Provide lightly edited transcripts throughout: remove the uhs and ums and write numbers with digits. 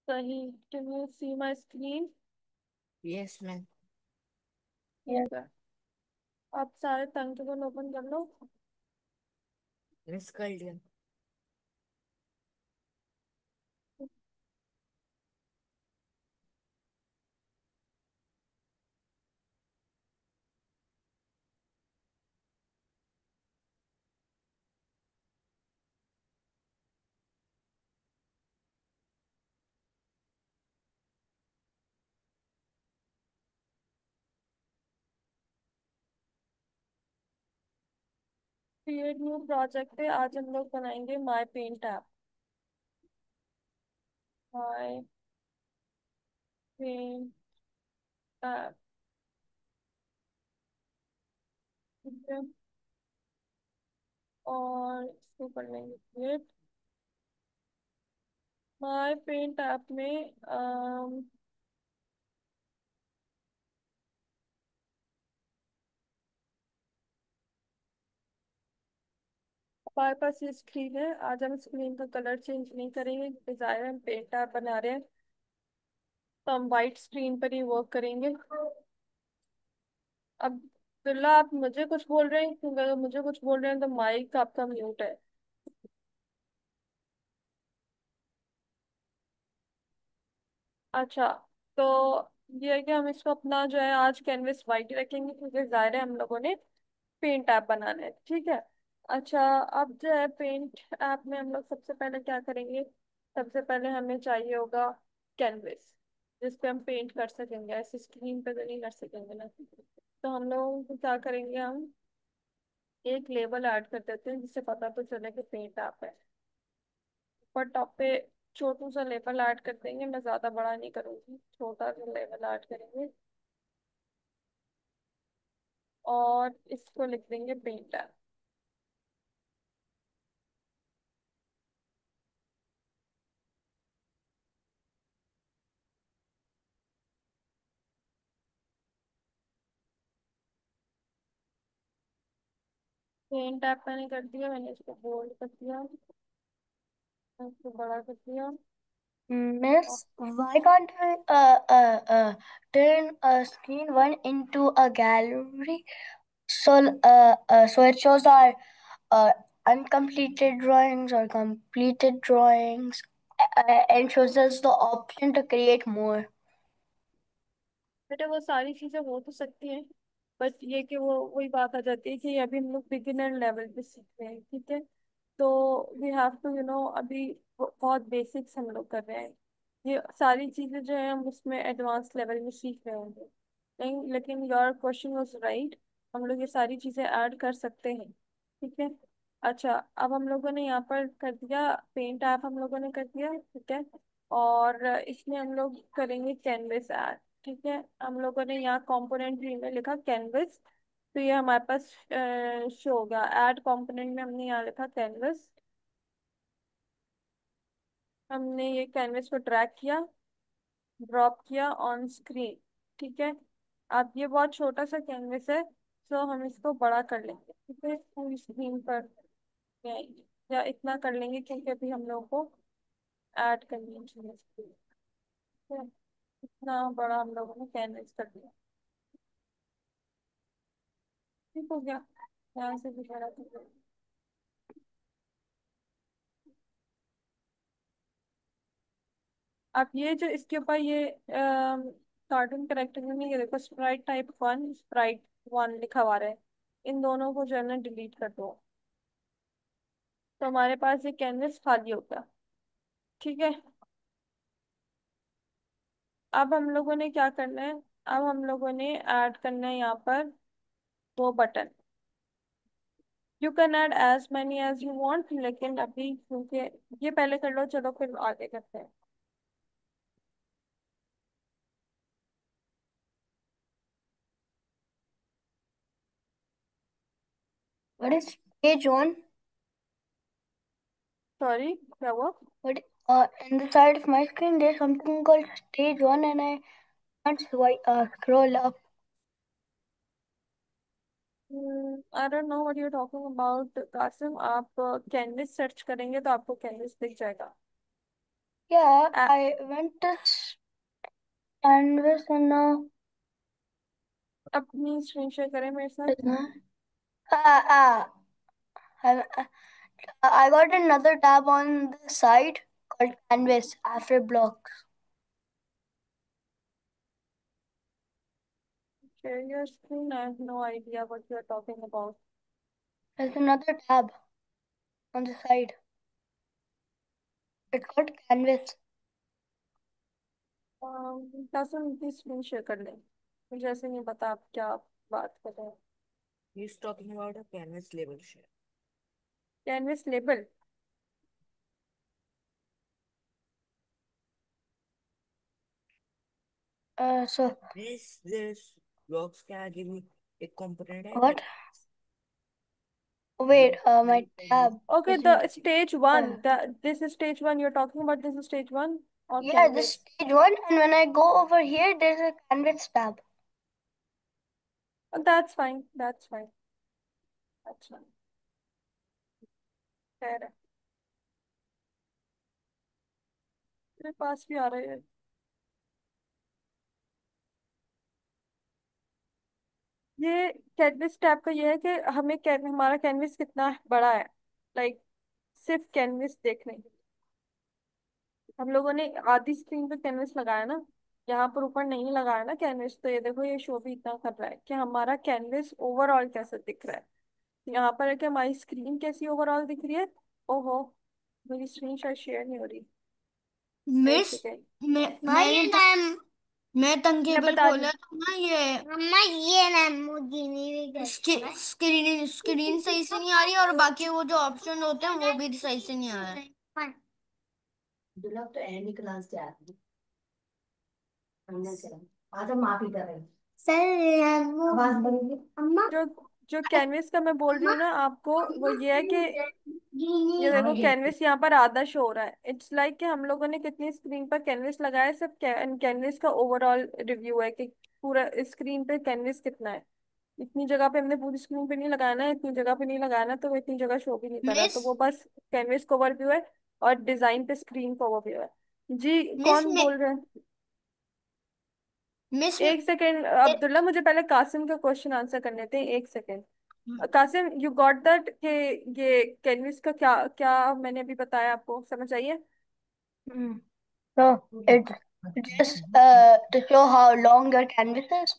सही। Can you see my screen? Yes ma'am. ठीक है। आप सारे तंग टेबल ओपन कर लो। मिस कर लिया। क्रिएट न्यू प्रोजेक्ट पे आज हम लोग बनाएंगे माई पेंट ऐप। माई पेंट ऐप। ठीक है। और इसको कर लेंगे क्रिएट। माई पेंट ऐप में हमारे पास ये स्क्रीन है। आज हम स्क्रीन का कलर चेंज नहीं करेंगे क्योंकि ज़ाहिर है हम पेंट ऐप बना रहे हैं, तो हम वाइट स्क्रीन पर ही वर्क करेंगे। अब बिल्ला, आप मुझे कुछ बोल रहे हैं क्योंकि अगर मुझे कुछ बोल रहे हैं तो माइक आपका म्यूट है। अच्छा। तो ये है कि हम इसको अपना जो है आज कैनवस वाइट ही रखेंगे क्योंकि जाहिर है हम लोगों ने पेंट ऐप बनाना है। ठीक है। अच्छा। अब जो है पेंट ऐप में हम लोग सबसे पहले क्या करेंगे? सबसे पहले हमें चाहिए होगा कैनवस, जिस पे हम पेंट कर सकेंगे। ऐसे स्क्रीन पे तो नहीं कर सकेंगे ना। तो हम लोग क्या करेंगे, हम एक लेबल ऐड कर देते हैं जिससे पता तो चले कि पेंट ऐप है। ऊपर टॉप पे छोटू सा लेबल ऐड कर देंगे। मैं ज्यादा बड़ा नहीं करूंगी, छोटा सा लेबल ऐड करेंगे और इसको लिख देंगे पेंट ऐप। पेंट ऐप मैंने कर दिया, मैंने इसको बोल्ड कर दिया, इसको बड़ा कर दिया। और Miss, why can't we turn a screen one into a gallery so it shows our uh, uncompleted drawings or completed drawings and shows us the option to create more. बेटा वो सारी चीजें हो तो सकती हैं, बट ये कि वो वही बात आ जाती है कि अभी हम लोग बिगिनर लेवल पे सीख रहे हैं। ठीक है। तो वी हैव टू अभी बहुत बेसिक्स हम लोग कर रहे हैं। ये सारी चीजें जो है हम उसमें एडवांस लेवल में सीख रहे होंगे। नहीं, लेकिन योर क्वेश्चन वाज राइट। हम लोग ये सारी चीजें ऐड कर सकते हैं। ठीक है। अच्छा। अब हम लोगों ने यहाँ पर कर दिया पेंट ऐप, हम लोगों ने कर दिया। ठीक है। और इसमें हम लोग करेंगे कैनवस ऐड। ठीक है। हम लोगों ने यहाँ कंपोनेंट भी में लिखा कैनवस, तो ये हमारे पास शो होगा। ऐड कंपोनेंट में हमने यहाँ लिखा कैनवस। हमने ये कैनवस को ड्रैग किया, ड्रॉप किया ऑन स्क्रीन। ठीक है। अब ये बहुत छोटा सा कैनवस है, तो हम इसको बड़ा कर लेंगे। ठीक है, पूरी स्क्रीन पर आएंगे या इतना कर लेंगे क्योंकि अभी हम लोग को ऐड करनी चाहिए screen। ठीक है। इतना बड़ा हम लोगों ने कैनवस कर दिया। ठीक हो गया। यहाँ से भी बड़ा कर दिया। अब ये जो इसके ऊपर ये कार्टून करेक्टर में ये देखो Sprite type one, Sprite one लिखा हुआ है। इन दोनों को जो है ना डिलीट कर दो, तो हमारे पास ये कैनवस खाली होगा। ठीक है। अब हम लोगों ने क्या करना है? अब हम लोगों ने ऐड करना है यहाँ पर दो button. You can add as many as you want, लेकिन अभी क्योंकि ये पहले कर लो, चलो फिर आगे करते हैं। What is stage one? Sorry, क्या हुआ? But in the side of my screen, there's something called stage one, and I can't scroll up. I don't know what you are talking about Qasim. आप कैनवस सर्च करेंगे तो आपको canvas दिख जाएगा। Yeah, ah, I went to canvas and now. अपनी screen share करें मेरे साथ। Ah, I got another tab on the side called Canvas after blocks. Share your screen. I have no idea what you are talking about. There's another tab on the side. It's called Canvas. तासुन की screen share कर लें। मुझे ऐसे नहीं पता आप क्या बात कर रहे हैं। He's talking about a canvas label share. Canvas label. So This blocks can give me a component है what? Wait, ये my canvas tab Okay, isn't. the stage one. This is stage one. You're talking about this is stage one or Yeah, this is canvas. stage one, and when I go over here, there's a Canvas tab. That's fine. That's fine. That's fine. खैर है। मेरे पास भी आ रहे हैं। ये canvas tab का ये है कि हमें हमारा कैनवस कितना बड़ा है। लाइक सिर्फ कैनवस देखने के लिए। हम लोगों ने आधी स्क्रीन पे कैनवस लगाया ना। यहाँ पर ऊपर नहीं लगाया ना कैनवस, तो ये देखो ये शो भी इतना कर रहा है कि हमारा कैनवस ओवरऑल कैसा दिख रहा है। यहाँ पर है कि हमारी स्क्रीन कैसी ओवरऑल दिख रही है। ओहो, मेरी स्क्रीन शायद शेयर नहीं हो रही। एक मिस सेकेंड। मैं मैं तंकेबल बता रही खोला तो ना ये मम्मा ये ना मुझे स्क्रीन स्क्रीन सही से नहीं आ रही और बाकी वो जो ऑप्शन होते हैं वो भी सही से नहीं आ रहा है। दुलक तो एंड क्लास जाती हमने से आज हम माफी कर रहे हैं सर आवाज बंद अम्मा जो जो कैनवस का मैं बोल रही अम्मा हूँ ना आपको, वो अम्मा ये है कि ये हाँ देखो ये कैनवस यहाँ पर आधा शो हो रहा है। इट्स लाइक कि हम लोगों ने कितनी स्क्रीन पर कैनवस लगाया है, सब कैनवस का ओवरऑल रिव्यू है कि पूरा स्क्रीन पे कैनवस कितना है। इतनी जगह पे हमने पूरी स्क्रीन पे नहीं लगाया ना, इतनी जगह पे नहीं लगाया ना, तो वो इतनी जगह शो भी नहीं कर रहा, मिस तो वो बस कैनवस का ओवरव्यू है और डिजाइन पे स्क्रीन का ओवरव्यू है। जी मिस कौन बोल रहे हैं? मिस एक सेकेंड अब्दुल्ला, मुझे पहले कासिम का क्वेश्चन आंसर करने थे, एक second. Qasim, you got that कि ये कैनवस का क्या क्या मैंने अभी बताया आपको समझ आइए? So it's just to show how long your canvas is.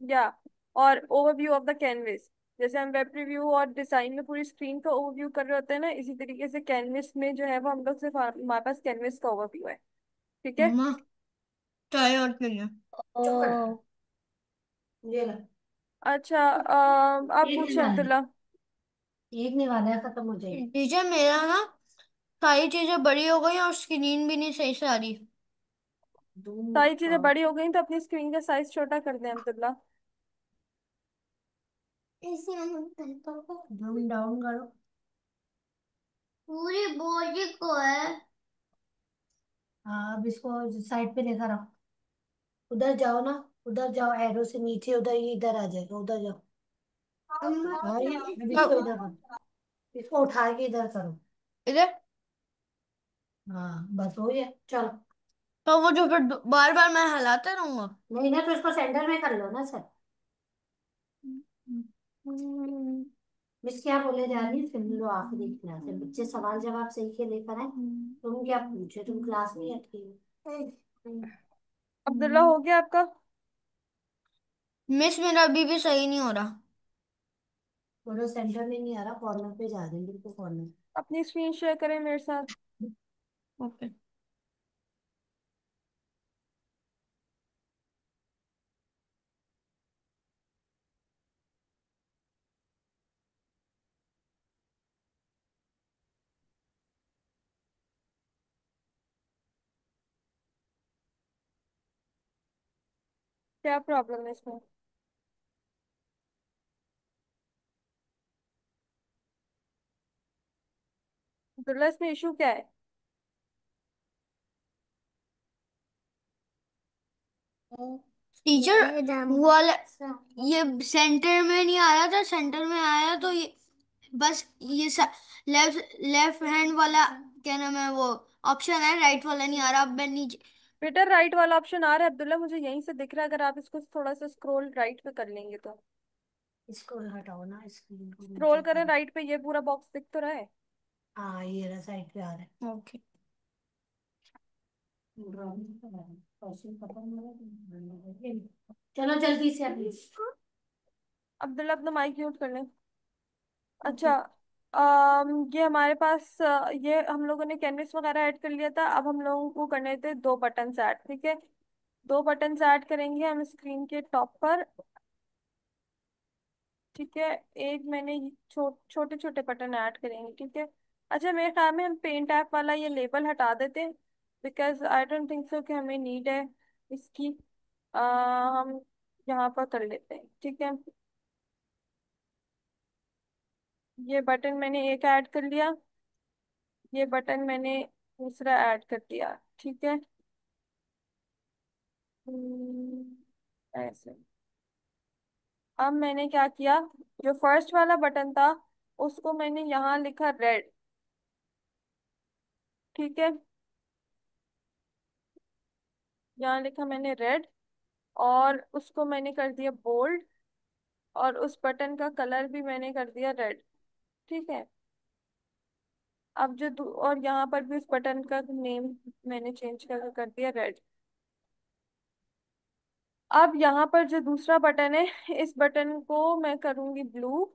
या और ओवरव्यू ऑफ द कैनवस। जैसे हम वेब रिव्यू और डिजाइन में पूरी स्क्रीन का ओवरव्यू कर रहे होते हैं ना, इसी तरीके से कैनवस में जो है वो हम लोग सिर्फ हमारे पास कैनवस का ओवरव्यू है। ठीक है। मम्मा चाय और पीना। चुप कर Oh, ये ला अच्छा आप एक पूछें नहीं वाला अब्दुल्ला। एक नहीं वाला है खत्म हो जाएगी टीचर मेरा ना सारी चीजें बड़ी हो गई और स्क्रीन भी नहीं सही से आ रही। दूध सारी चीजें बड़ी हो गई तो अपनी स्क्रीन का साइज छोटा कर दें अब्दुल्ला। जूम डाउन करो पूरी बॉडी को है। हाँ अब इसको साइड पे लेकर आओ उधर जाओ ना उधर जाओ एरो से नीचे उधर ये इधर आ जाएगा उधर जाओ अम्मा हाँ ये अब इसको अब इधर करो इसको उठा के इधर करो इधर। हाँ बस हो गया चलो तो वो जो फिर बार बार मैं हिलाते रहूंगा। नहीं ना तो इसको सेंटर में कर लो ना सर मिस क्या बोले जा रही है सुन लो आखिरी क्लास है बच्चे सवाल जवाब सही के लेकर आए तुम क्या पूछे तुम क्लास में अटकी हो अब्दुल्ला हो गया आपका? मिस मेरा अभी भी सही नहीं हो रहा। थोड़ा सेंटर में नहीं आ रहा कॉर्नर पे जा रहे हैं बिल्कुल कॉर्नर अपनी स्क्रीन शेयर करें मेरे साथ। ओके। क्या प्रॉब्लम है इसमें? अब्दुल्ला इसमें इशू क्या है? टीचर वो वाला ये सेंटर में नहीं आया था, सेंटर में आया तो ये बस ये लेफ्ट लेफ्ट हैंड वाला क्या नाम है वो ऑप्शन है, राइट वाला नहीं आ रहा। अब मैं नीचे। बेटा राइट वाला ऑप्शन आ रहा है अब्दुल्ला, मुझे यहीं से दिख रहा है, अगर आप इसको थोड़ा सा स्क्रॉल राइट पे कर लेंगे तो। इसको हटाओ ना, स्क्रीन को स्क्रॉल नीचे करें करो। राइट पे, ये पूरा बॉक्स दिख तो रहा है। हाँ ये रहा, साइड पे आ रहा है। ओके। क्वेश्चन खत्म हो रहा है। चलो जल्दी से अभी। अब्दुल्ला अपना माइक म्यूट कर लें। अच्छा। ओके। ये हमारे पास ये हम लोगों ने कैनवस वगैरह ऐड कर लिया था, अब हम लोगों को करने थे दो बटन्स ऐड, ठीक है। दो बटन्स ऐड करेंगे हम स्क्रीन के टॉप पर, ठीक है। एक मैंने छोटे छोटे बटन ऐड करेंगे, ठीक है। अच्छा मेरे ख्याल में हम पेंट ऐप वाला ये लेबल हटा देते हैं, because I don't think so कि हमें नीड है इसकी। हम यहाँ पर कर लेते हैं, ठीक है। ये बटन मैंने एक ऐड कर लिया, ये बटन मैंने दूसरा ऐड कर दिया, ठीक है। ऐसे। अब मैंने क्या किया, जो फर्स्ट वाला बटन था उसको मैंने यहाँ लिखा रेड, ठीक है। यहाँ लिखा मैंने रेड, और उसको मैंने कर दिया बोल्ड, और उस बटन का कलर भी मैंने कर दिया रेड, ठीक है। अब और यहाँ पर भी उस बटन का नेम मैंने चेंज करके कर दिया रेड। अब यहाँ पर जो दूसरा बटन है, इस बटन को मैं करूंगी ब्लू,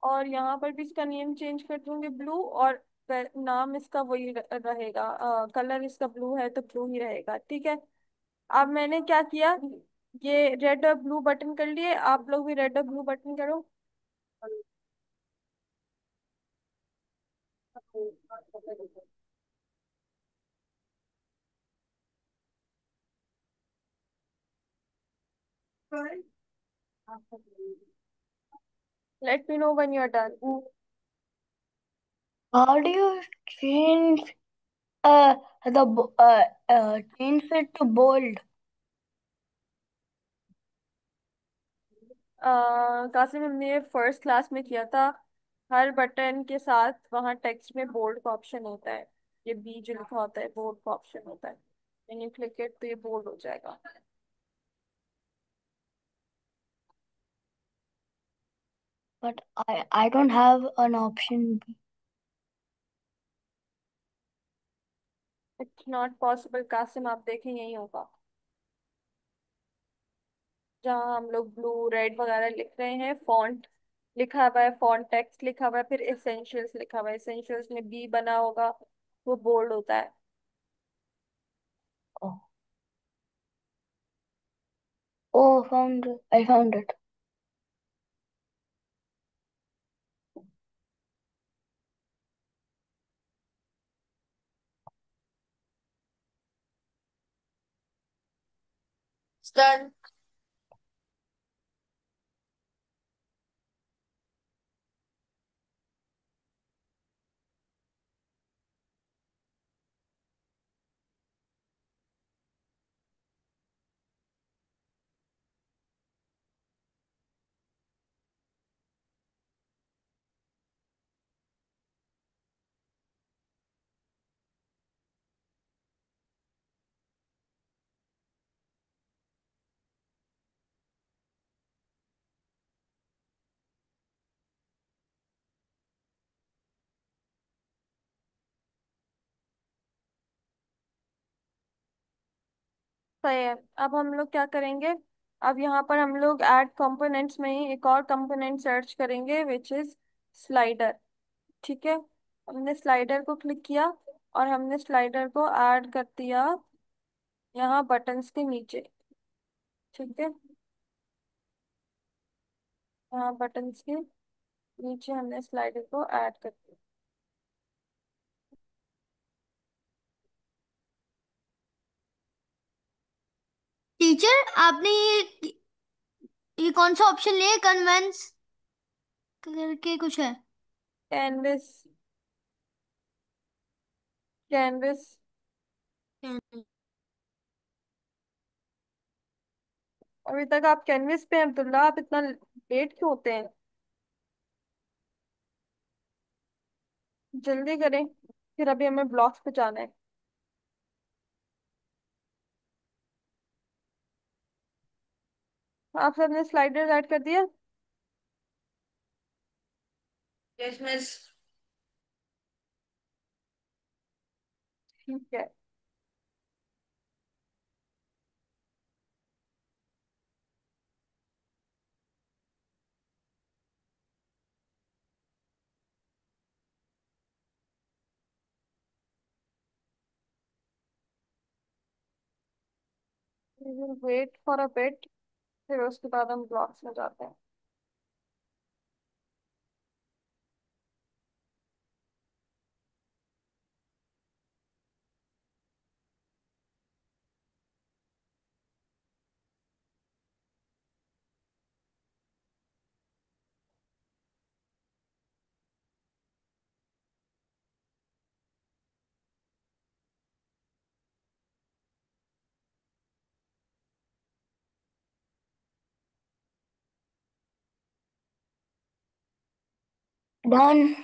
और यहाँ पर भी इसका नेम चेंज कर दूंगी ब्लू, और नाम इसका वही रहेगा, कलर इसका ब्लू है तो ब्लू ही रहेगा, ठीक है। अब मैंने क्या किया, ये रेड और ब्लू बटन कर लिए, आप लोग भी रेड और ब्लू बटन करो। Let me know when you are done. How do you change change it to bold? Qasim हमने ये फर्स्ट क्लास में किया था, हर बटन के साथ वहाँ टेक्स्ट में बोल्ड का ऑप्शन होता है, ये बी जो लिखा होता है बोल्ड का ऑप्शन होता है, when you click it तो ये बोल्ड हो जाएगा। But I don't have an option B. It's not possible Qasim, आप देखें यही होगा, जहाँ हम लोग ब्लू रेड वगैरह लिख रहे हैं, फॉन्ट लिखा हुआ है, फॉन्ट टेक्स्ट लिखा हुआ है, फिर एसेंशियल्स लिखा हुआ है, एसेंशियल्स में बी बना होगा, वो बोल्ड होता है। Oh, oh, found it. I found it. Done. सही है। अब हम लोग क्या करेंगे, अब यहाँ पर हम लोग ऐड कंपोनेंट्स में ही एक और कंपोनेंट सर्च करेंगे विच इज स्लाइडर, ठीक है। हमने स्लाइडर को क्लिक किया, और हमने स्लाइडर को ऐड कर दिया यहाँ बटन्स के नीचे, ठीक है। यहाँ बटन्स के नीचे हमने स्लाइडर को ऐड कर दिया। टीचर आपने ये कौन सा ऑप्शन लिया, कन्वेंस करके कुछ है? कैनवस, कैनवस, और अभी तक आप कैनवस पे हैं अब्दुल्ला, आप इतना लेट क्यों होते हैं? जल्दी करें, फिर अभी हमें ब्लॉक्स पे जाना है। आप सबने स्लाइडर ऐड कर दिया? Yes miss. ठीक है। We will wait for a bit, फिर उसके बाद हम ब्लॉक्स में जाते हैं। Done.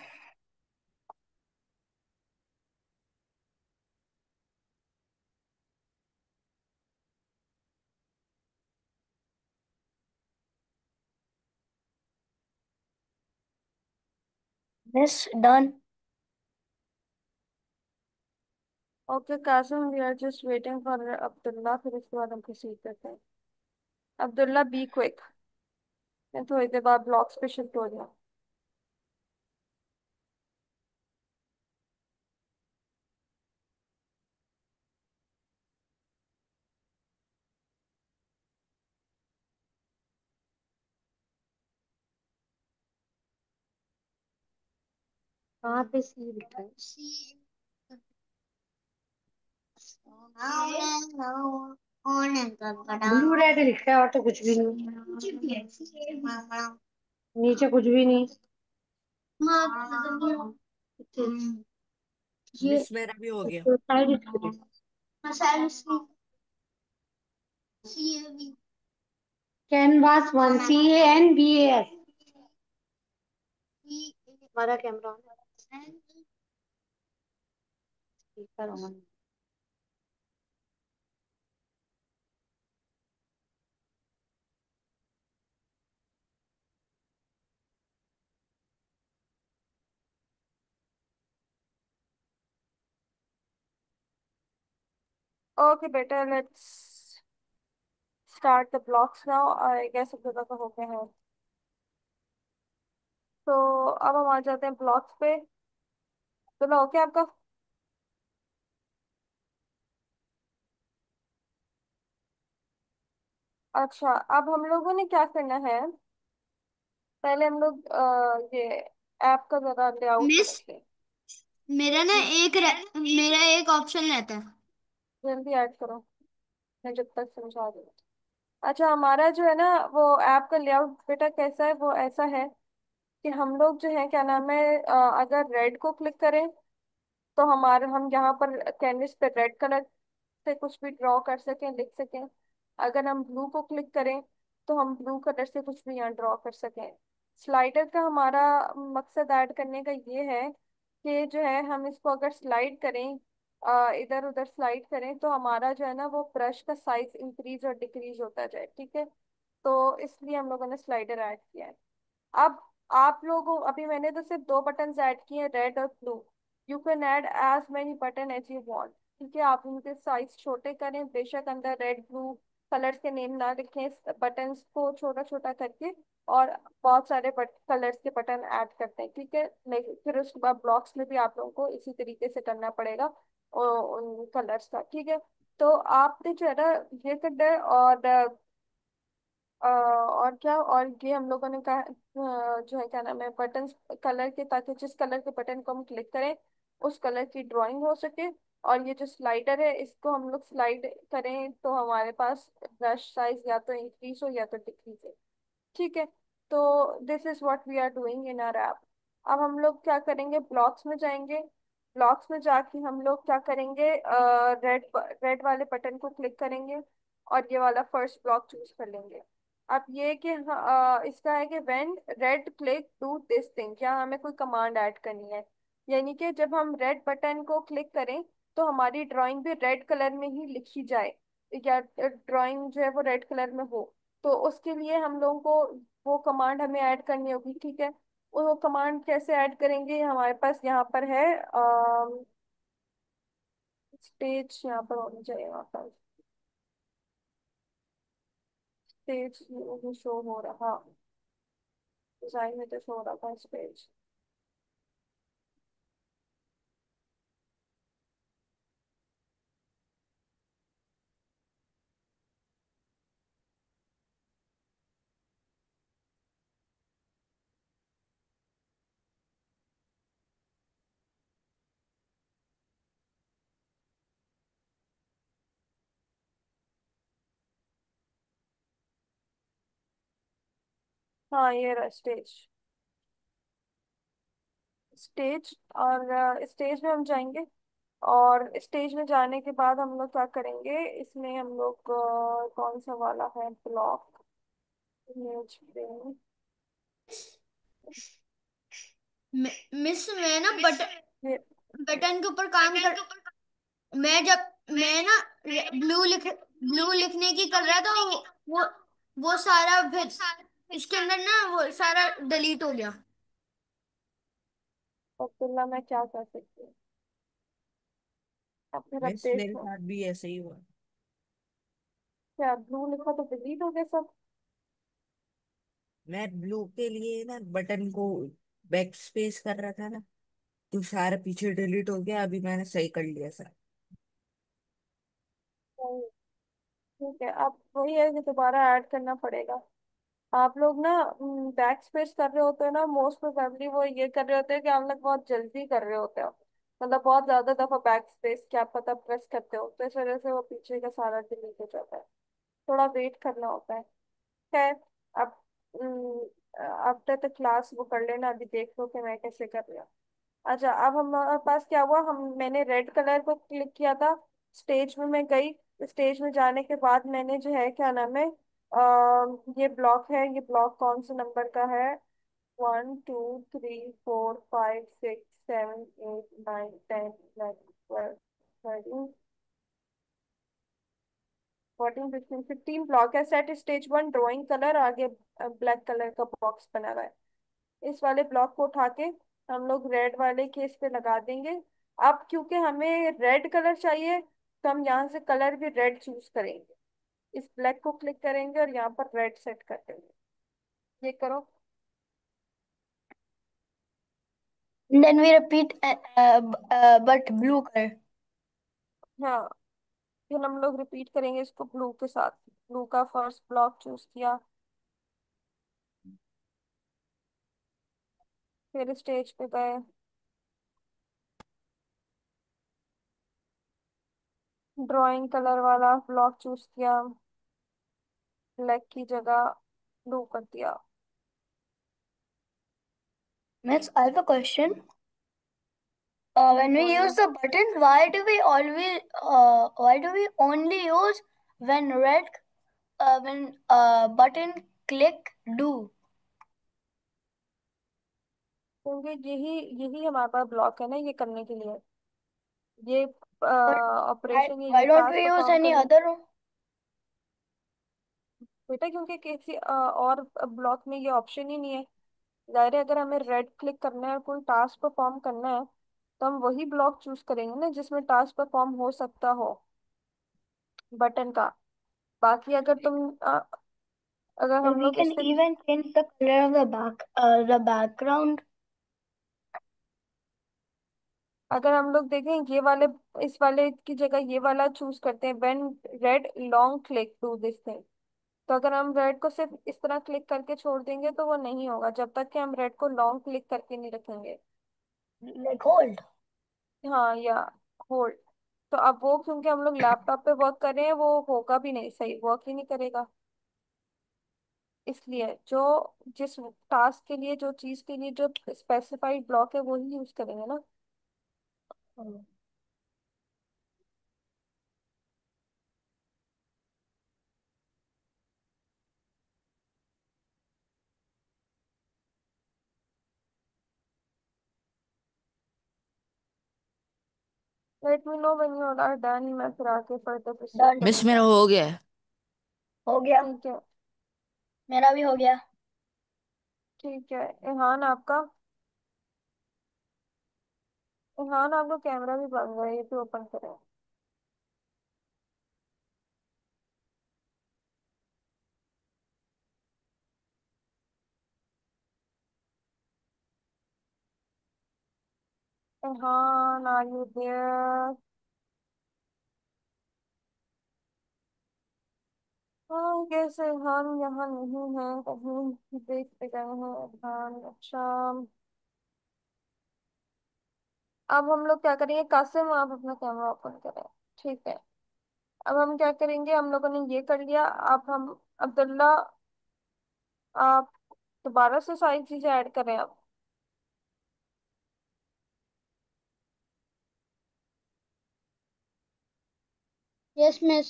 This done. Okay Qasim, we are just waiting for Abdullah, फिर उसके बाद हम प्रोसीड करते हैं। अब्दुल्ला बी क्विक, मैं थोड़ी देर बाद ब्लॉक्स पे शिफ्ट हो जाऊँ। कहाँ पे सी लिखा है? ब्लू रेड लिखा है और तो कुछ भी नहीं, नीचे कुछ भी नहीं। ये मिस मेरा भी हो गया। Canvas 1 CANVAS। हमारा कैमरा स्पीकर ऑन। ओके बेटा, let's start the blocks now. I guess Abdullah का हो गया है, तो अब हम आ जाते हैं ब्लॉक्स पे। अब्दुल्ला हो गया आपका? अच्छा, अब हम लोगों ने क्या करना है, पहले हम लोग ये ऐप का जरा लेआउट मिस, देख लें। मेरा ना मेरा एक ऑप्शन रहता है। जल्दी ऐड करो, मैं जब तक समझा दूँ। अच्छा, हमारा जो है ना वो ऐप का लेआउट बेटा कैसा है, वो ऐसा है कि हम लोग जो है क्या नाम है, अगर रेड को क्लिक करें तो हमारे हम यहाँ पर कैनवस पे रेड कलर से कुछ भी ड्रॉ कर सकें, लिख सकें। अगर हम ब्लू को क्लिक करें तो हम ब्लू कलर से कुछ भी यहाँ ड्रॉ कर सकें। स्लाइडर का हमारा मकसद ऐड करने का ये है कि जो है हम इसको अगर स्लाइड करें, इधर उधर स्लाइड करें, तो हमारा जो है ना वो ब्रश का साइज इंक्रीज और डिक्रीज होता जाए, ठीक है। तो इसलिए हम लोगों ने स्लाइडर ऐड किया है। अब आप लोगों, अभी मैंने तो सिर्फ दो बटन ऐड किए हैं, रेड और blue. You can add as many button as you want, ठीक है। आप उनके साइज छोटे करें, बेशक अंदर रेड ब्लू कलर्स के नेम ना लिखें, बटन्स को छोटा छोटा करके, और बहुत सारे कलर्स के बटन ऐड करते हैं, ठीक है। लेकिन फिर उसके बाद ब्लॉक्स में भी आप लोगों को इसी तरीके से करना पड़ेगा उन कलर्स का, ठीक है। तो आपने जो है ना ये करना है, और और क्या, और ये हम लोगों ने कहा जो है क्या नाम है बटन कलर के, ताकि जिस कलर के बटन को हम क्लिक करें उस कलर की ड्राइंग हो सके। और ये जो स्लाइडर है इसको हम लोग स्लाइड करें तो हमारे पास ब्रश साइज या तो इंक्रीज हो या तो डिक्रीज हो, ठीक है। तो this is what we are doing in our app. अब हम लोग क्या करेंगे, ब्लॉक्स में जाएंगे। ब्लॉक्स में जाके हम लोग क्या करेंगे, रेड रेड वाले बटन को क्लिक करेंगे, और ये वाला फर्स्ट ब्लॉक चूज कर लेंगे। अब ये कि इसका है कि when red click do this thing, क्या हमें कोई कमांड ऐड करनी है, यानी कि जब हम रेड बटन को क्लिक करें तो हमारी ड्राइंग भी रेड कलर में ही लिखी जाए, या ड्राइंग जो है वो रेड कलर में हो। तो उसके लिए हम लोगों को वो कमांड हमें ऐड करनी होगी, ठीक है। वो कमांड कैसे ऐड करेंगे, हमारे पास यहाँ पर है स्टेज, यहाँ पर होनी चाहिए, वहाँ पर स्टेज शो हो रहा, डिजाइन में तो शो हो रहा था स्टेज। हाँ ये रहा स्टेज। स्टेज, और स्टेज में हम जाएंगे, और स्टेज में जाने के बाद हम लोग क्या करेंगे, इसमें हम लोग कौन सा वाला है ब्लॉक, इमेज फ्रेम। मिस मैं ना ये बटन के ऊपर काम कर, मैं जब मैं ना ब्लू लिखने की कर रहा था, वो वो सारा फिर इसके अंदर ना वो सारा डिलीट हो गया। अब्दुल्ला मैं क्या कर सकती हूँ, अब फिर अब मिस मेरे देखो, साथ भी ऐसे ही हुआ। क्या ब्लू लिखा तो डिलीट हो गया सब। मैं ब्लू के लिए ना बटन को बैक स्पेस कर रहा था ना, तो सारा पीछे डिलीट हो गया। अभी मैंने सही कर लिया सर। सही, ठीक है, अब वही है कि दोबारा ऐड करना पड़ेगा। आप लोग ना बैक स्पेस कर रहे होते हो ना, मोस्ट प्रोबेबली वो ये कर रहे होते हैं कि आप लोग बहुत जल्दी कर रहे होते हो, मतलब बहुत ज्यादा दफा बैक स्पेस क्या पता प्रेस करते हो, तो इस वजह से वो पीछे का सारा डिलीट हो जाता है। थोड़ा वेट करना होता है। खैर, अब आफ्टर द क्लास वो कर लेना, अभी देख लो कि मैं कैसे कर रही हूँ। अच्छा, अब हमारे पास क्या हुआ, हम मैंने रेड कलर को क्लिक किया था, स्टेज में मैं गई। स्टेज में जाने के बाद मैंने जो है क्या नाम है, ये ब्लॉक है, ये ब्लॉक कौन से नंबर का है, 1 2 3 4 5 6 7 8 9 10 11 12 13 14 15 15 ब्लॉक है। Set stage one drawing colour, आगे ब्लैक कलर का बॉक्स बना हुआ है। इस वाले ब्लॉक को उठा के हम लोग रेड वाले केस पे लगा देंगे। अब क्योंकि हमें रेड कलर चाहिए, तो हम यहाँ से कलर भी रेड चूज करेंगे, इस ब्लैक को क्लिक करेंगे और यहाँ पर रेड सेट कर देंगे। ये करो। Then we repeat, but blue color. हाँ, फिर हम लोग रिपीट करेंगे इसको ब्लू के साथ। ब्लू का फर्स्ट ब्लॉक चूज किया, फिर स्टेज पे गए, ड्राइंग कलर वाला ब्लॉक चूज किया, ब्लैक की जगह ब्लू कर दिया। Miss, I have a question. Ji When we use बोलिए। the buttons, why do we only use when red, when button click do? क्योंकि यही यही हमारे पास ब्लॉक है ना ये करने के लिए, ये But ऑपरेशन, ये why don't task we use perform any करने। other? बेटा क्योंकि किसी और ब्लॉक में ये ऑप्शन ही नहीं है। जाहिर है, अगर हमें रेड क्लिक करना है और कोई टास्क परफॉर्म करना है, तो हम वही ब्लॉक चूज करेंगे ना जिसमें टास्क परफॉर्म हो सकता हो बटन का। बाकी अगर अगर Then हम we लोग can इस पे, even change the color of the background. अगर हम लोग देखें ये वाले, इस वाले की जगह ये वाला चूज करते हैं, when red long click do this thing, तो अगर हम रेड को सिर्फ इस तरह क्लिक करके छोड़ देंगे तो वो नहीं होगा जब तक कि हम रेड को लॉन्ग क्लिक करके नहीं रखेंगे। Like hold. हाँ, या होल्ड। तो अब वो क्योंकि हम लोग लैपटॉप पे वर्क कर रहे हैं, वो होगा भी नहीं, सही वर्क ही नहीं करेगा। इसलिए जो जिस टास्क के लिए, जो चीज के लिए जो स्पेसिफाइड ब्लॉक है, वो ही यूज करेंगे ना। Let me know when you are done, मैं फिर आके फर्दर प्रोसीड डन। मिस करूंगी। मेरा हो गया है। हो गया। ठीक है। मेरा भी हो गया। ठीक है, इहान आपका? इहान आपका कैमरा भी बंद है, ये भी ओपन करें। इहान, आर यू देयर? हाँ, कैसे इहान यहाँ नहीं है, कहीं देखते गए हैं इहान। अच्छा, अब हम लोग क्या करेंगे, कासिम आप अपना कैमरा ओपन करें। ठीक है। अब हम क्या करेंगे, हम लोगों ने ये कर लिया। अब हम, अब्दुल्ला, आप दोबारा से सारी चीजें ऐड करें अब। Yes miss.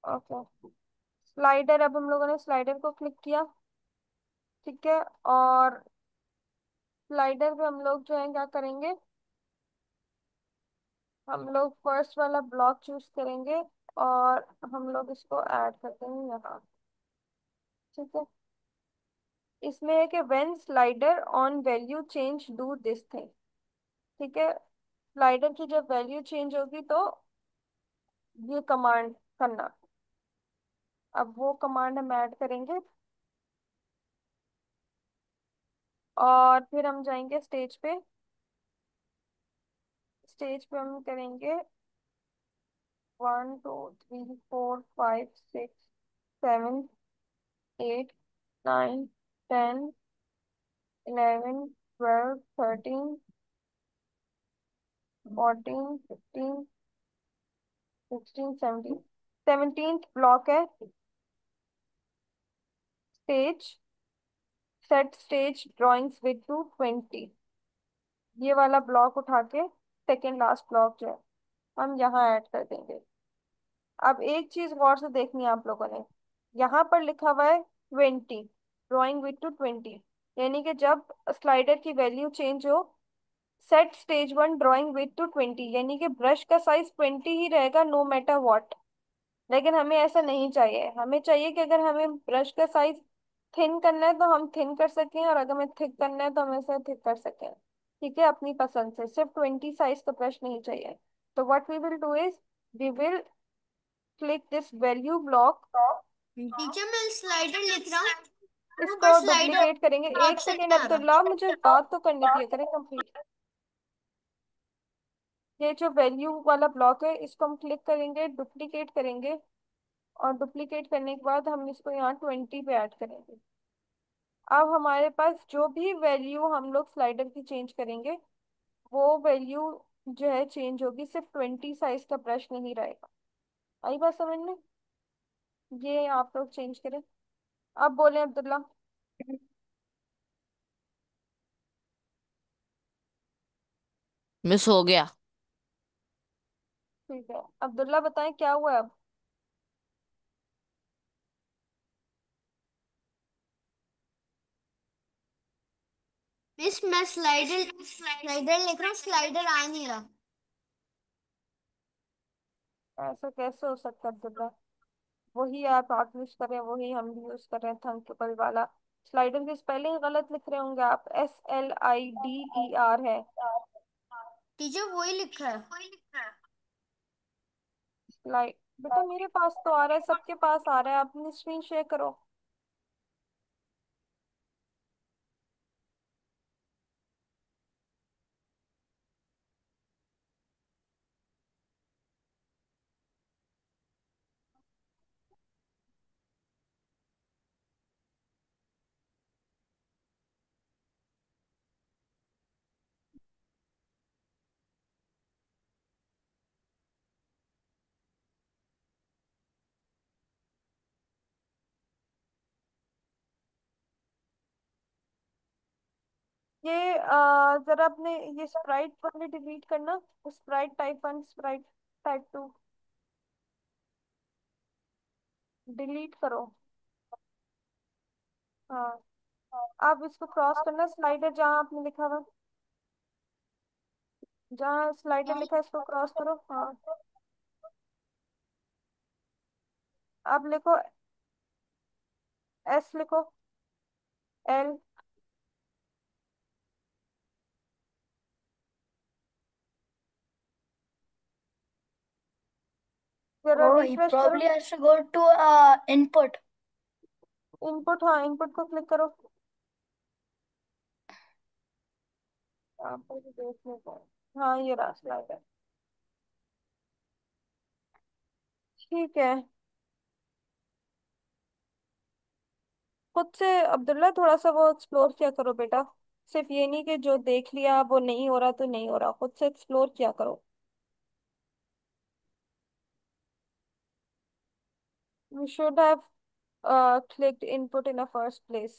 ओके। स्लाइडर, अब हम लोगों ने स्लाइडर को क्लिक किया। ठीक है। और स्लाइडर पे हम लोग जो है क्या करेंगे, हम लोग फर्स्ट वाला ब्लॉक चूज करेंगे और हम लोग इसको ऐड कर देंगे यहाँ। ठीक है। इसमें है कि when slider on value change do this thing. ठीक है। स्लाइडर की जब वैल्यू चेंज होगी तो ये कमांड करना। अब वो कमांड हम ऐड करेंगे और फिर हम जाएंगे स्टेज पे। स्टेज पे हम करेंगे 1 2 3 4 5 6 7 8 9 10 11 12 13 14 15 16 17। 17th ब्लॉक है stage, set stage drawings with two 20। ये वाला ब्लॉक उठा के सेकेंड लास्ट ब्लॉक जो है हम यहाँ ऐड कर देंगे। अब एक चीज गौर से देखनी है आप लोगों ने, यहाँ पर लिखा हुआ है 20, ड्राइंग विद टू 20, यानी कि जब स्लाइडर की वैल्यू चेंज हो, set stage 1 drawing with two 20, यानी कि ब्रश का साइज 20 ही रहेगा नो मैटर व्हाट। लेकिन हमें ऐसा नहीं चाहिए, हमें चाहिए कि अगर हमें ब्रश का साइज थिन करना है तो हम थिन कर सकें, और अगर हमें थिक करना है तो हम ऐसे थिक कर सकें। ठीक है, अपनी पसंद से, सिर्फ 20 साइज का ब्रश नहीं चाहिए। तो what we will do is, we will click this value block. Teacher मैं स्लाइडर लिख रहा हूँ पर इसको स्लाइडर डुप्लीकेट करेंगे, एक ऑप्शन सेकेंड नहीं आ रहा। अब्दुल्ला, मुझे बात तो करने दिया करें कंप्लीट। ये जो वैल्यू वाला ब्लॉक है इसको हम क्लिक करेंगे, डुप्लीकेट करेंगे, और डुप्लीकेट करने के बाद हम इसको यहाँ 20 पे ऐड करेंगे। अब हमारे पास जो भी वैल्यू हम लोग स्लाइडर की चेंज करेंगे, वो वैल्यू जो है चेंज होगी, सिर्फ 20 साइज का ब्रश नहीं रहेगा। आई बात समझ में? ये आप लोग चेंज करें। अब बोले अब्दुल्ला। मिस हो गया। ठीक है, अब्दुल्ला बताएं क्या हुआ अब। मिस मैं स्लाइडर स्लाइडर लिख रहा हूँ, स्लाइडर आ नहीं रहा। ऐसा कैसे हो सकता है अब्दुल्ला? वही आप यूज कर रहे हैं, वही हम भी यूज कर रहे हैं, थंकेबल वाला। स्लाइडर की स्पेलिंग गलत लिख रहे होंगे आप, SLIDER है। टीचर वही लिखा है। स्लाइड, बेटा मेरे पास तो आ रहा है, सबके पास आ रहा है, अपनी स्क्रीन शेयर करो। ये जरा अपने ये स्प्राइट वाले डिलीट करना, Sprite type 1, Sprite type 2 delete करो। हाँ, आप इसको क्रॉस करना, स्लाइडर जहाँ आपने लिखा हुआ। जहाँ स्लाइडर लिखा है इसको क्रॉस करो। हाँ, अब लिखो, एस लिखो, एल। जरा Oh, he रिफ्रेश करो। probably has to go to input. Input, हाँ इनपुट को क्लिक करो। यहाँ पर भी देखने को, हाँ ये रहा स्लाइडर। ठीक है। खुद से अब्दुल्ला थोड़ा सा वो एक्सप्लोर किया करो बेटा। सिर्फ ये नहीं कि जो देख लिया वो नहीं हो रहा तो नहीं हो रहा, खुद से एक्सप्लोर किया करो। We should have clicked input in the first place.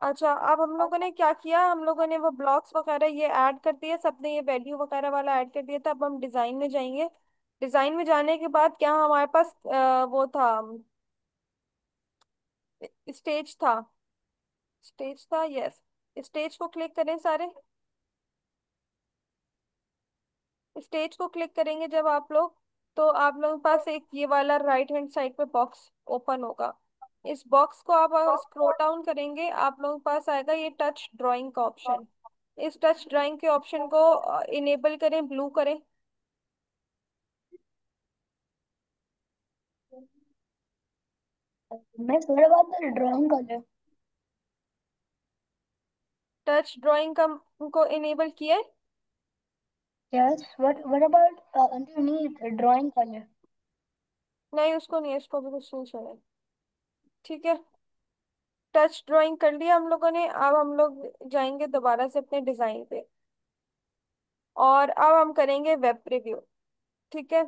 अच्छा, अब हम लोगों ने क्या किया, हम लोगों ने वो ब्लॉक्स वगैरह ये ऐड कर दिए, सबने ये वैल्यू वगैरह वाला ऐड कर दिया था। अब हम डिजाइन में जाएंगे। डिजाइन में जाने के बाद क्या हमारे पास वो था, स्टेज था। स्टेज था, यस। स्टेज को क्लिक करें सारे। स्टेज को क्लिक करेंगे जब आप लोग, तो आप लोगों के पास एक ये वाला राइट हैंड साइड पे बॉक्स ओपन होगा। इस बॉक्स को आप स्क्रॉल डाउन करेंगे, आप लोगों के पास आएगा ये टच ड्राइंग का ऑप्शन। इस टच ड्राइंग के ऑप्शन को इनेबल करें, ब्लू करें। Miss, what about the drawing color? Touch drawing का को इनेबल किया है। Yes. What about underneath the drawing color? नहीं उसको नहीं, इसको भी कुछ नहीं चाहिए। ठीक है, टच ड्राइंग कर लिया हम लोगों ने। अब हम लोग जाएंगे दोबारा से अपने डिजाइन पे, और अब हम करेंगे वेब प्रीव्यू। ठीक है,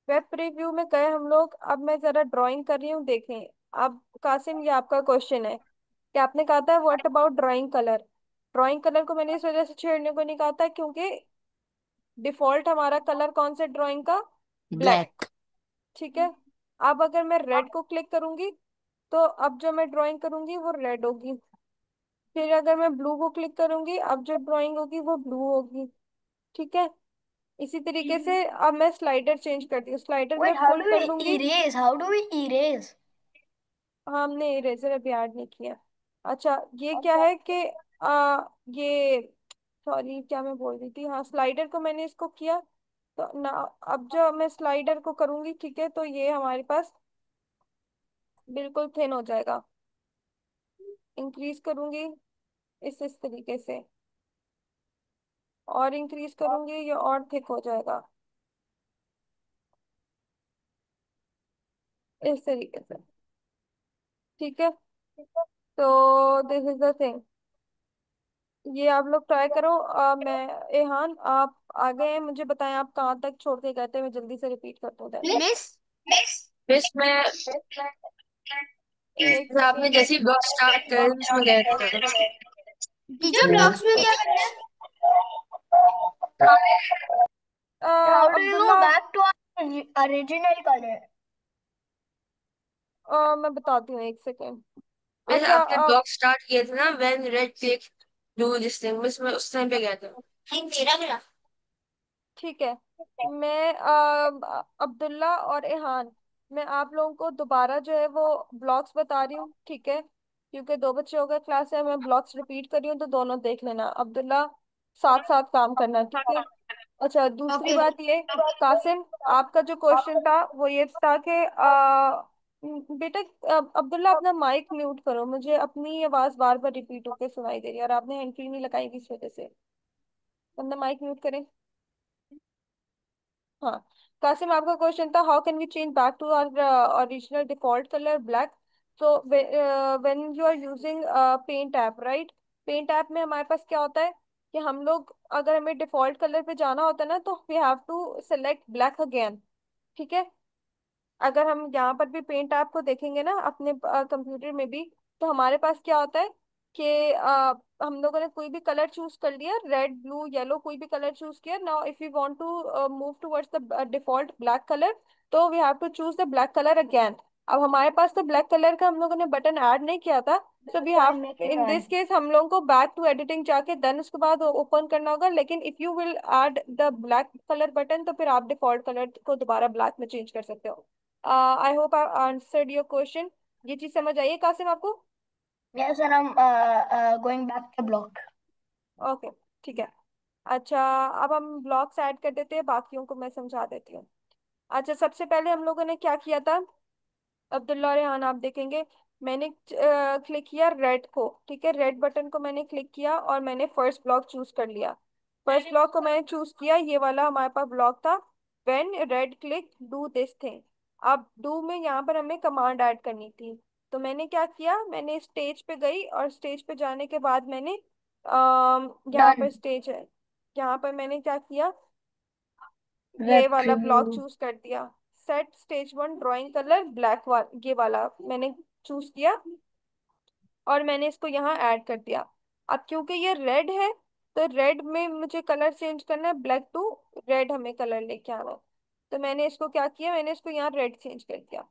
वेब प्रीव्यू में गए हम लोग। अब मैं जरा ड्राइंग कर रही हूँ, देखें। अब कासिम, ये आपका क्वेश्चन है कि आपने कहा था what about drawing colour. Drawing colour को मैंने इस वजह से छेड़ने को नहीं कहा था क्योंकि डिफॉल्ट हमारा कलर कौन से ड्राइंग का, ब्लैक। ब्लैक। ठीक है, अब अगर मैं रेड को क्लिक करूंगी तो अब जो मैं ड्राइंग करूंगी वो रेड होगी। फिर अगर मैं ब्लू को क्लिक करूंगी, अब जो ड्राइंग होगी वो ब्लू होगी। ठीक है, इसी तरीके से अब मैं स्लाइडर चेंज करती हूँ, स्लाइडर Wait, मैं how फुल do कर we लूंगी। erase? How do we erase? हमने इरेजर अभी ऐड नहीं किया। अच्छा, ये क्या है कि ये, सॉरी क्या मैं बोल रही थी, हाँ स्लाइडर को मैंने इसको किया तो ना। अब जो मैं स्लाइडर को करूंगी, ठीक है, तो ये हमारे पास बिल्कुल थिन हो जाएगा। इंक्रीज करूंगी इस तरीके से, और इंक्रीज करूंगी ये और थिक हो जाएगा इस तरीके से। ठीक है, तो दिस इज द थिंग। ये आप लोग ट्राई करो। मैं, एहान आप आ गए हैं, मुझे बताएं आप कहाँ तक छोड़ के गए थे, मैं जल्दी से रिपीट कर दूं देन। मिस फिर मैं एक आपने सेकेंड। जैसी ब्लॉग स्टार्ट करे उसमें गया था। टीचर ब्लॉक्स में क्या करना है? How do you go Abdullah, back to our original color? मैं बताती हूँ, एक सेकेंड। मैं अच्छा, आपने ब्लॉग स्टार्ट किए थे ना, when red click do this thing, बस मैं उस टाइम पे गया था। मेरा मेरा ठीक है। मैं अब्दुल्ला और एहान, मैं आप लोगों को दोबारा जो है वो ब्लॉक्स बता रही हूँ, ठीक है, क्योंकि दो बच्चे हो गए क्लास में, मैं ब्लॉक्स रिपीट कर रही हूँ तो दोनों देख लेना। अब्दुल्ला साथ साथ काम करना, ठीक है। अच्छा, दूसरी ओके। बात ये, कासिम आपका जो क्वेश्चन था वो ये था कि बेटा, अब्दुल्ला अपना माइक म्यूट करो, मुझे अपनी आवाज बार बार रिपीट होकर सुनाई दे रही है और आपने हैंड फ्री नहीं लगाई इस वजह से। अपना माइक म्यूट करें। हाँ, कासिम आपका क्वेश्चन था how can we change back to our original default colour black. So when you are using paint app, right. Paint app में हमारे पास क्या होता है कि हम लोग अगर हमें डिफॉल्ट कलर पे जाना होता है ना, तो we have to select black again. ठीक है, अगर हम यहाँ पर भी पेंट ऐप को देखेंगे ना अपने कंप्यूटर में भी, तो हमारे पास क्या होता है कि हम लोगों ने कोई भी कलर चूज कर लिया, रेड ब्लू येलो कोई भी कलर चूज किया। Now if you want to move towards the default black colour, तो we have to choose the black colour again. अब हमारे पास तो ब्लैक कलर का हम लोगों ने बटन ऐड नहीं किया था, so we So have I'll make it in one. This case हम लोगों को बैक टू एडिटिंग जाके देन उसके बाद ओपन करना होगा। लेकिन if you will add the black colour button तो फिर आप डिफॉल्ट कलर को दोबारा ब्लैक में चेंज कर सकते हो। I hope I answered your question. ये चीज समझ आई है कासिम आपको? Yes, and I'm going back to block. Okay, ठीक है। अच्छा, अब हम ब्लॉक्स ऐड कर देते हैं, बाकियों को मैं समझा देती हूँ। अच्छा, सबसे पहले हम लोगों ने क्या किया था, अब्दुल्ला और रेहान आप देखेंगे, मैंने क्लिक किया रेड को, ठीक है, रेड बटन को मैंने क्लिक किया और मैंने फर्स्ट ब्लॉक चूज कर लिया। फर्स्ट ब्लॉक को मैंने चूज किया, ये वाला हमारे पास ब्लॉक था, when red click do this thing. अब डू में यहाँ पर हमें कमांड ऐड करनी थी, तो मैंने क्या किया, मैंने स्टेज पे गई और स्टेज पे जाने के बाद मैंने यहाँ पर Done. स्टेज है, यहाँ पर मैंने क्या किया, ये Web वाला ब्लॉक preview. चूज कर दिया। Set stage one drawing colour black, ये वाला मैंने चूज किया और मैंने इसको यहाँ ऐड कर दिया। अब क्योंकि ये रेड है तो रेड में मुझे कलर चेंज करना है, ब्लैक टू रेड हमें कलर लेके आना है, तो मैंने इसको क्या किया, मैंने इसको यहाँ रेड चेंज कर दिया।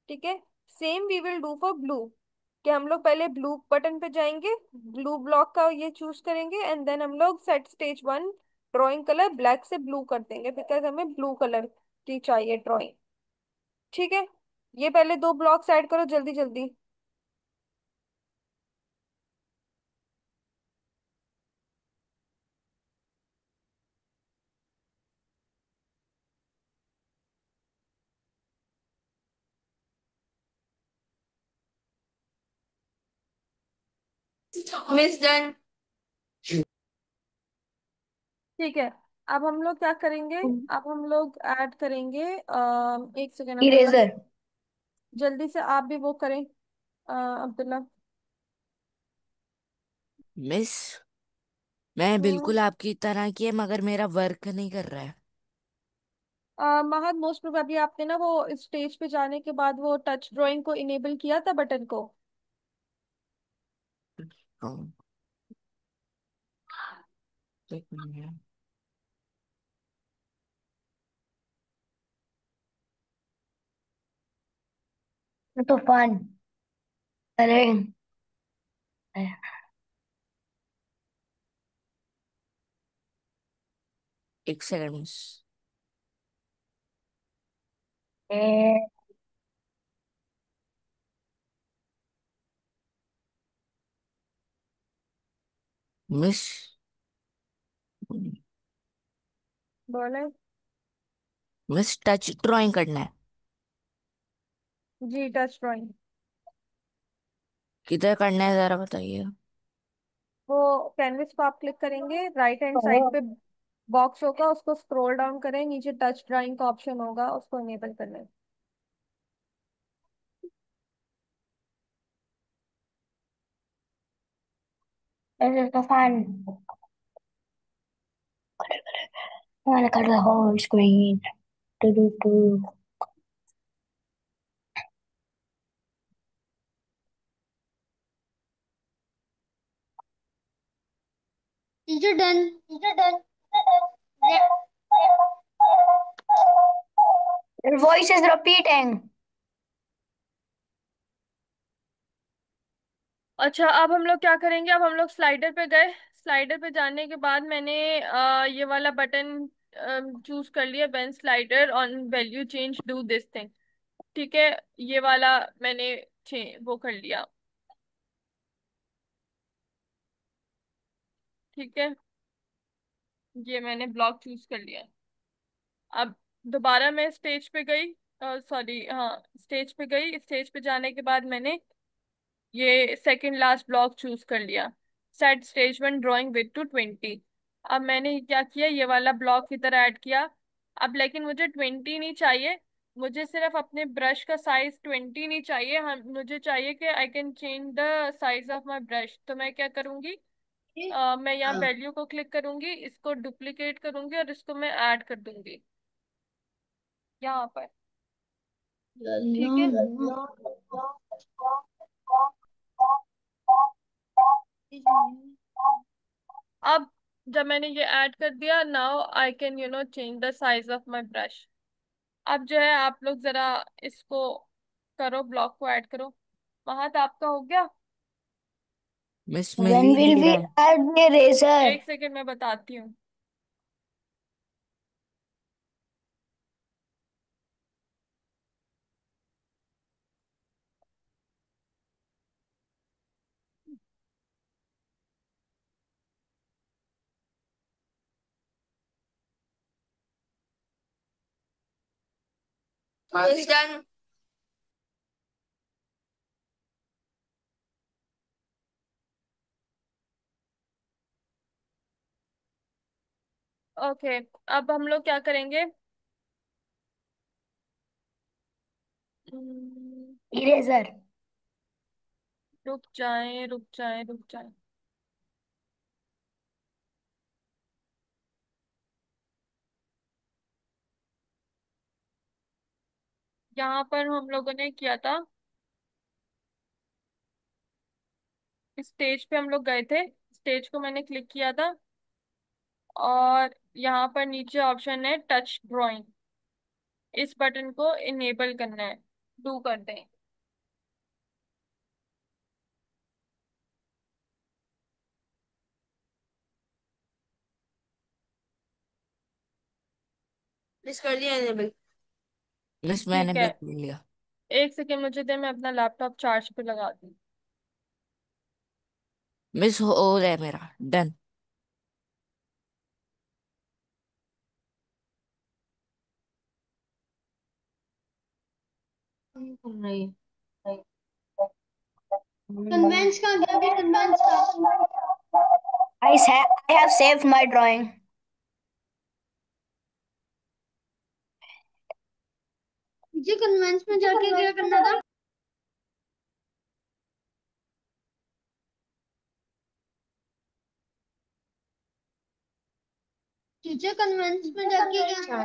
ठीक है, same we will do for blue, कि हम लोग पहले ब्लू बटन पे जाएंगे, ब्लू ब्लॉक का ये चूज करेंगे एंड देन हम लोग set stage one drawing colour black से ब्लू कर देंगे, बिकॉज हमें ब्लू कलर की चाहिए ड्राइंग। ठीक है, ये पहले दो ब्लॉक्स ऐड करो जल्दी जल्दी। Miss done. ठीक है, अब हम लोग क्या करेंगे, अब हम लोग ऐड करेंगे, एक सेकेंड अब्दुल्ला, Eraser. जल्दी से आप भी वो करें, अब्दुल्ला। मिस, मैं हम्म। बिल्कुल आपकी तरह की है मगर मेरा वर्क नहीं कर रहा है। महद, मोस्ट प्रोबेबली आपने ना वो स्टेज पे जाने के बाद वो टच ड्राइंग को इनेबल किया था बटन को। हाँ, एक मिनट। तो fun. Coloring. एक सेकंड मिस। Eh, मिस, बोले। मिस टच ड्राइंग करना है। जी, टच ड्राइंग। किधर करना है जरा बताइए। वो कैनविस को आप क्लिक करेंगे, राइट हैंड साइड oh, पे बॉक्स होगा, उसको स्क्रॉल डाउन करें, नीचे टच ड्राइंग का ऑप्शन होगा, उसको इनेबल करना है। this is the fun. I want to color the whole screen. Do do do. Teacher done. Teacher done. Your voice is repeating. अच्छा, अब हम लोग क्या करेंगे, अब हम लोग स्लाइडर पे गए, स्लाइडर पे जाने के बाद मैंने ये वाला बटन चूज कर लिया, when slider on value change do this thing. ठीक है, ये वाला मैंने वो कर लिया। ठीक है, ये मैंने ब्लॉक चूज कर लिया। अब दोबारा मैं स्टेज पे गई, सॉरी हाँ, स्टेज पे गई, स्टेज पे जाने के बाद मैंने ये सेकंड लास्ट ब्लॉक चूज कर लिया, set stage one drawing with to 20। अब मैंने क्या किया, ये वाला ब्लॉक की तरह ऐड किया। अब लेकिन मुझे 20 नहीं चाहिए, मुझे सिर्फ अपने ब्रश का साइज 20 नहीं चाहिए, हम मुझे चाहिए कि I can change the size of my brush. तो मैं क्या करूंगी, मैं यहाँ वैल्यू को क्लिक करूंगी, इसको डुप्लीकेट करूंगी और इसको मैं ऐड कर दूंगी यहाँ पर। ठीक है, अब जब मैंने ये ऐड कर दिया, now I can change the size of my brush. अब जो है आप लोग जरा इसको करो, ब्लॉक को ऐड करो। वहां तो आपका हो गया। Miss When mill he will नहीं we रहा। add the eraser? एक सेकंड में बताती हूँ। It's done. ओके, अब हम लोग क्या करेंगे? हम्म, Eraser. रुक जाए, रुक जाए, रुक जाए। यहाँ पर हम लोगों ने किया था, स्टेज पे हम लोग गए थे, स्टेज को मैंने क्लिक किया था, और यहाँ पर नीचे ऑप्शन है टच ड्राइंग। इस बटन को इनेबल करना है, डू कर दें। मिस कर दिया enable। मिस मैंने ठीक है, भी कर लिया। एक सेकेंड मुझे दे, मैं अपना लैपटॉप चार्ज पे लगा दूँ। मिस हो रहा है मेरा, डन। नहीं। कन्वेंस कहाँ गया? अभी कन्वेंस का I have saved my drawing. मुझे कन्वेंस में जाके क्या करना था? टीचर कन्वेंस में जाके क्या?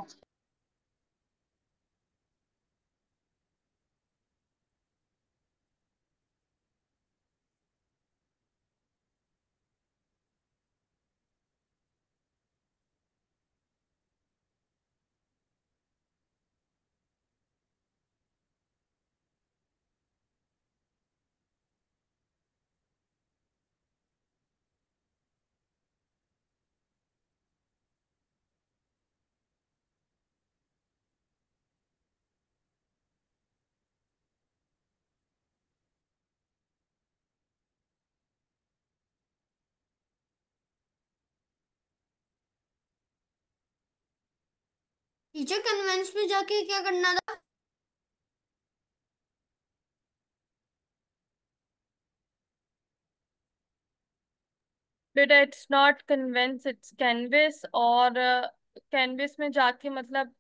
टीचर कन्वेंस में जाके क्या करना था? बेटा इट्स नॉट कन्वेंस, इट्स कैनविस। और कैनविस में जाके मतलब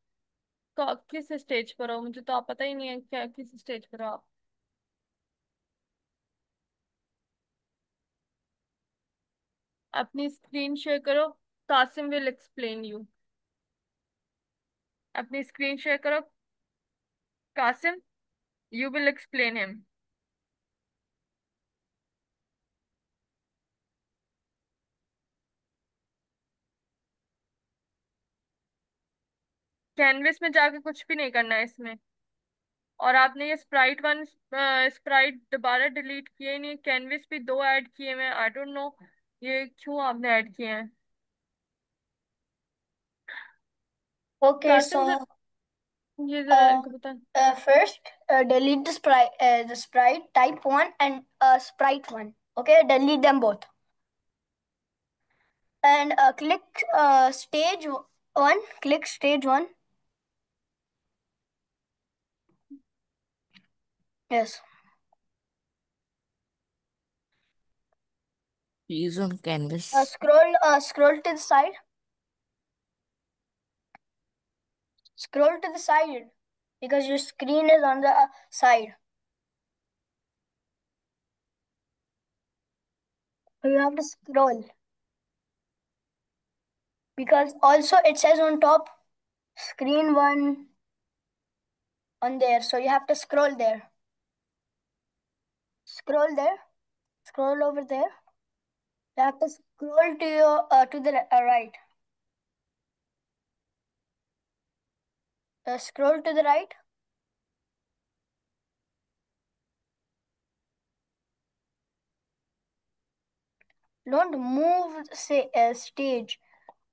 किस स्टेज पर हो? मुझे तो आप पता ही नहीं है क्या, किस स्टेज पर हो आप? अपनी स्क्रीन शेयर करो, कासिम विल एक्सप्लेन यू। अपनी स्क्रीन शेयर करो, Qasim, you will explain him. Canvas में जाके कुछ भी नहीं करना है इसमें। और आपने ये स्प्राइट वन, स्प्राइट दोबारा डिलीट किए ही नहीं, कैनविस भी दो ऐड किए हुए हैं, आई डोंट नो ये क्यों आपने ऐड किए हैं। Okay, कासिम so ये जरा uh, इनको बता। first delete the sprite type 1 and sprite 1. Okay, delete them both. And click stage 1. Click stage 1. Yes. Use on canvas। Scroll to the side. Scroll to the side because your screen is on the side. So you have to scroll because also it says on top screen 1 on there. So you have to scroll there. Scroll there. Scroll over there. You have to scroll to your to the right. Scroll to the right. don't move say stage.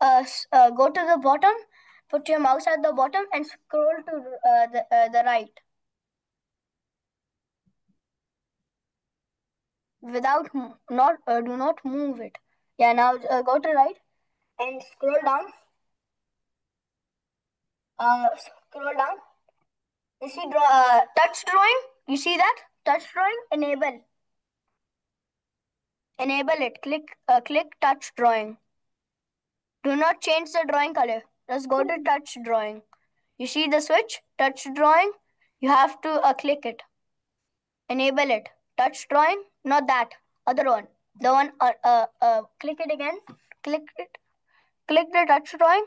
Go to the bottom, put your mouse at the bottom and scroll to the right. Without not do not move it. Yeah, now go to right and scroll down. Scroll down. You see touch drawing? You see that? Touch drawing? Enable. Enable it. Click touch drawing. Do not change the drawing color. Just go to touch drawing. You see the switch? Touch drawing. You have to click it. Enable it. Touch drawing. Not that. Other one. The one. Click it again. Click it. Click the touch drawing.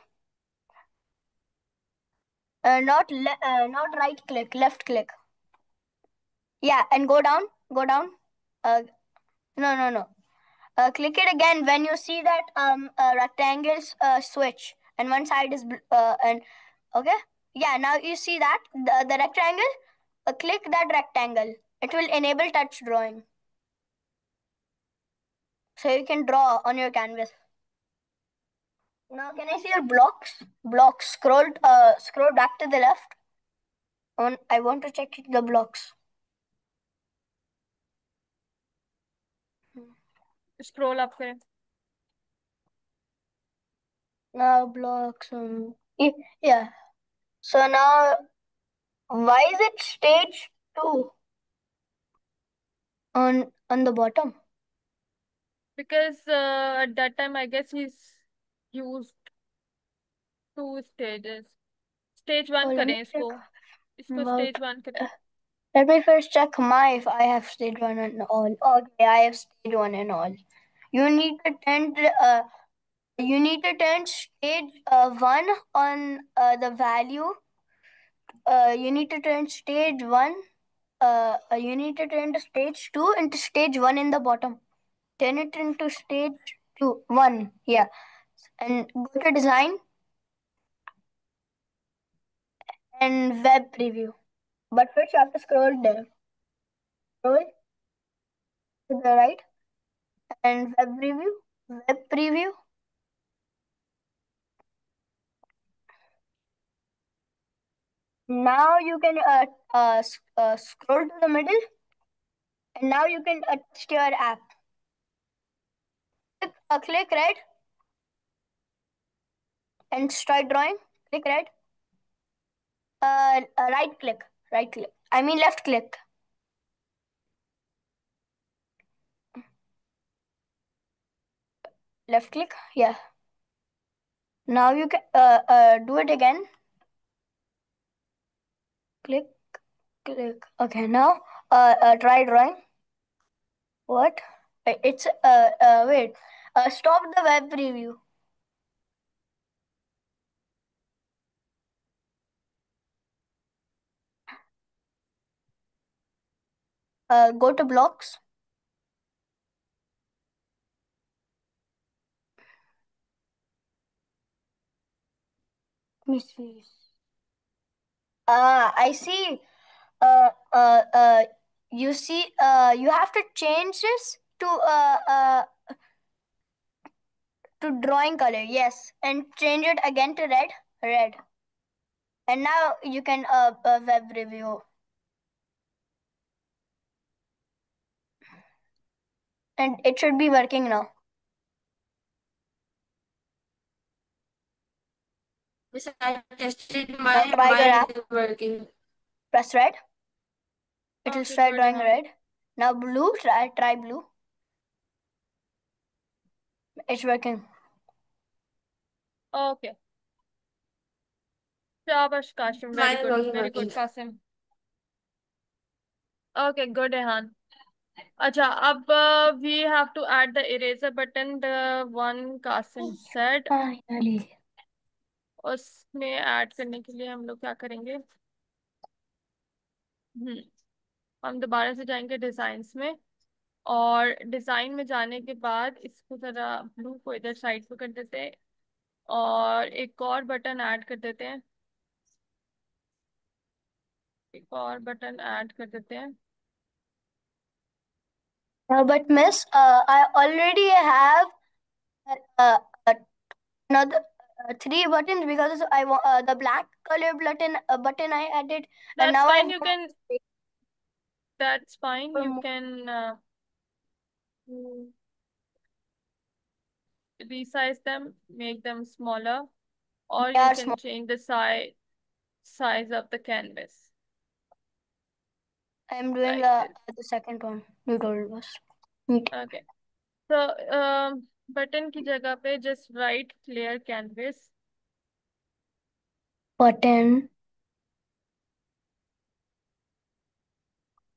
Not right click. Left click. Yeah, and go down. Go down. No. Click it again when you see that rectangle switch and one side is and okay. Yeah, now you see that the rectangle. Click that rectangle. It will enable touch drawing. So you can draw on your canvas. Now can I see your blocks? Blocks. Scroll back to the left. I want to check the blocks. Scroll up करें. Now blocks. Yeah. So now, why is it stage 2 on the bottom? Because at that time I guess he's used 2 stages. Stage 1 Oh, let me करें check. इसको Well, stage 1 करें. let me first check if I have stage 1 and all. Okay, I have stage 1 and all. You need to turn stage 1 on the value. You need to turn stage 1. You need to turn the stage 2 into stage 1 in the bottom. Turn it into stage 1. Yeah. And go to design and web preview. But first you have to scroll down. Scroll to the right and web preview. Web preview. Now you can scroll to the middle, and now you can test your app. Click right and start drawing. Click right. Right click. Right click. I mean left click. Left click. Yeah. Now you can do it again. Click. Click. Okay. Now try drawing. What? It's wait. Stop the web preview. Go to blocks. Let me see. I see. Uh, uh, uh, you see. You have to change this to drawing color. Yes, and change it again to red. Red. And now you can web review. And it should be working now. Yes, I tested Now try your app. working. Press red. It will Okay, start good, drawing हाँ. red. Now blue. Try blue. It's working. Okay. शाबाश Kasim, very Mine is good, also very good working. Qasim. Okay, good Rehan. अच्छा, अब we have to add the eraser button, the one Kasim said. Finally. उसमें add करने के लिए हम लोग क्या करेंगे? हम दोबारा से जाएंगे डिजाइन्स में, और डिजाइन में जाने के बाद इसको जरा ब्लू को इधर साइड पे कर देते हैं, और एक और बटन ऐड कर देते हैं. एक और बटन ऐड कर देते हैं. But miss, I already have uh, uh, another three buttons because I want the black color button I added, and That's now I fine. You want can. That's fine. You more. can mm, resize them, make them smaller, or They you are can small. change the size of the canvas I'm doing like this. the second one you told us. Neat. Okay. So button की जगह पे just write clear canvas. Button.